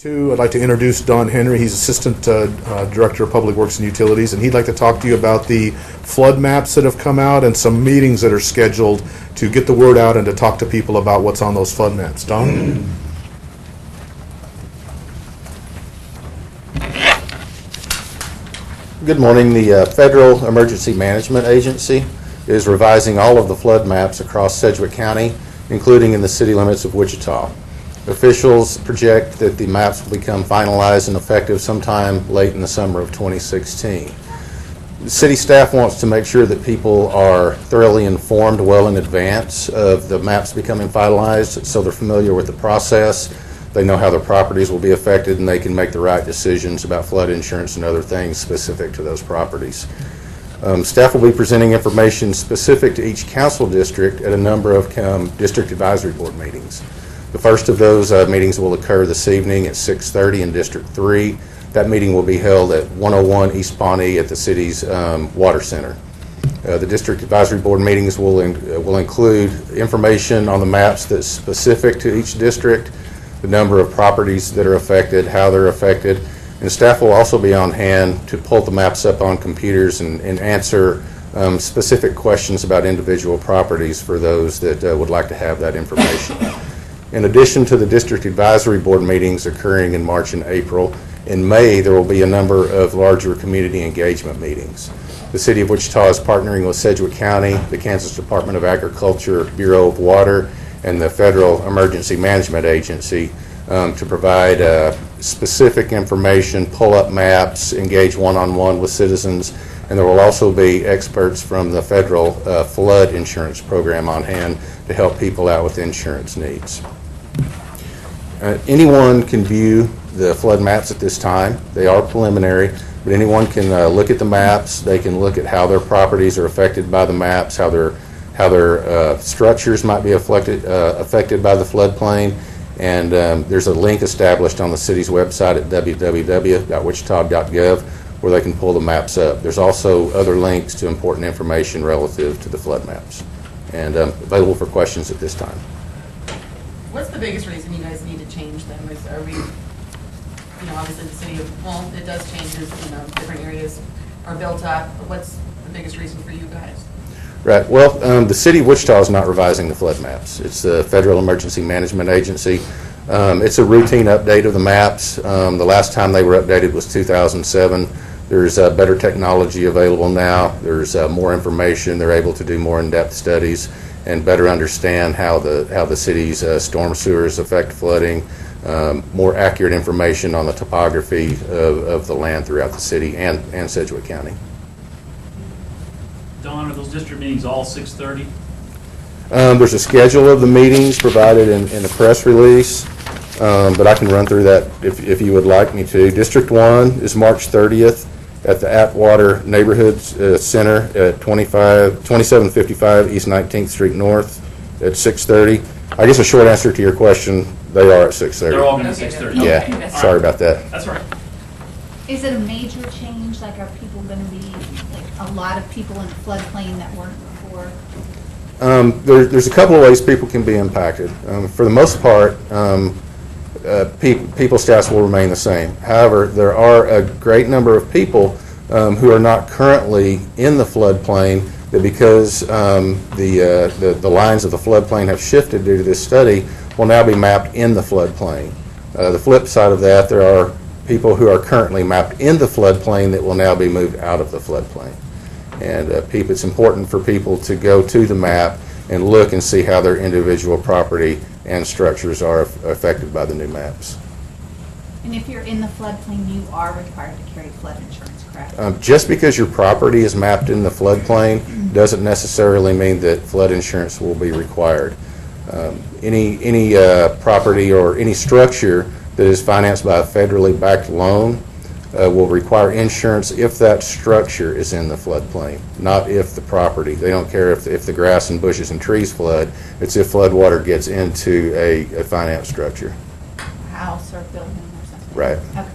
2, I'd like to introduce Don Henry. He's Assistant Director of Public Works and Utilities, and he'd like to talk to you about the flood maps that have come out and some meetings that are scheduled to get the word out and to talk to people about what's on those flood maps. Don? Good morning. The Federal Emergency Management Agency is revising all of the flood maps across Sedgwick County, including in the city limits of Wichita. Officials project that the maps will become finalized and effective sometime late in the summer of 2016. The city staff wants to make sure that people are thoroughly informed well in advance of the maps becoming finalized, so they're familiar with the process. They know how their properties will be affected, and they can make the right decisions about flood insurance and other things specific to those properties. Staff will be presenting information specific to each council district at a number of district advisory board meetings. The first of those meetings will occur this evening at 6:30 in District 3. That meeting will be held at 101 East Pawnee at the city's Water Center. The district advisory board meetings will include information on the maps that's specific to each district, the number of properties that are affected, how they're affected, and staff will also be on hand to pull the maps up on computers and answer specific questions about individual properties for those that would like to have that information. In addition to the district advisory board meetings occurring in March and April, in May there will be a number of larger community engagement meetings. The City of Wichita is partnering with Sedgwick County, the Kansas Department of Agriculture, Bureau of Water, and the Federal Emergency Management Agency to provide specific information, pull up maps, engage one-on-one with citizens, and there will also be experts from the federal flood insurance program on hand to help people out with insurance needs. Anyone can view the flood maps at this time. They are preliminary, but anyone can look at the maps. They can look at how their properties are affected by the maps, how their structures might be affected by the floodplain, and there's a link established on the city's website at www.wichita.gov where they can pull the maps up. There's also other links to important information relative to the flood maps, and available for questions at this time. What's the biggest reason you guys need to change them? Are we, obviously the city of, it does change as, different areas are built up, but what's the biggest reason for you guys? Right. Well, the City of Wichita is not revising the flood maps. It's the Federal Emergency Management Agency. It's a routine update of the maps. The last time they were updated was 2007. There's better technology available now. There's more information. They're able to do more in-depth studies and better understand how the city's storm sewers affect flooding, more accurate information on the topography of the land throughout the city and Sedgwick County. Don, are those district meetings all 6:30? There's a schedule of the meetings provided in the press release, but I can run through that if you would like me to. District 1 is March 30th at the Atwater Neighborhood Center at 2755 East 19th Street North at 6:30. I guess a short answer to your question, they are at 6:30. They're all going to 6:30. Yeah, Okay. sorry about that. That's all right. Is it a major change? Like, are people going to be, like, a lot of people in the floodplain that weren't before? There's a couple of ways people can be impacted. For the most part, people's stats will remain the same. However, there are a great number of people who are not currently in the floodplain that because the lines of the floodplain have shifted due to this study will now be mapped in the floodplain. The flip side of that, there are people who are currently mapped in the floodplain that will now be moved out of the floodplain. And it's important for people to go to the map and look and see how their individual property and structures are affected by the new maps. And if you're in the floodplain, you are required to carry flood insurance, correct? Just because your property is mapped in the floodplain doesn't necessarily mean that flood insurance will be required. Any property or any structure that is financed by a federally backed loan will require insurance if that structure is in the floodplain, not if the property. They don't care if the grass and bushes and trees flood. It's if flood water gets into a finance structure. A house or building or something? Right. Okay.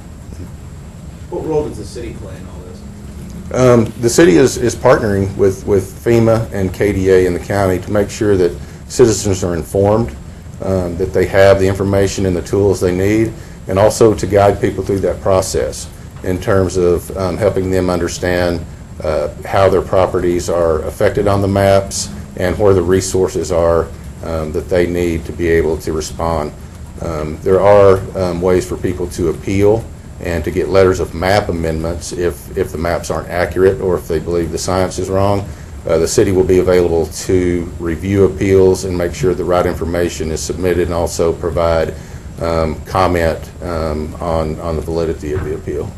What role does the city play in all this? The city is partnering with FEMA and KDA in the county to make sure that citizens are informed, that they have the information and the tools they need, and also to guide people through that process in terms of helping them understand how their properties are affected on the maps and where the resources are that they need to be able to respond. There are ways for people to appeal and to get letters of map amendments if the maps aren't accurate or if they believe the science is wrong. The city will be available to review appeals and make sure the right information is submitted, and also provide comment on the validity of the appeal.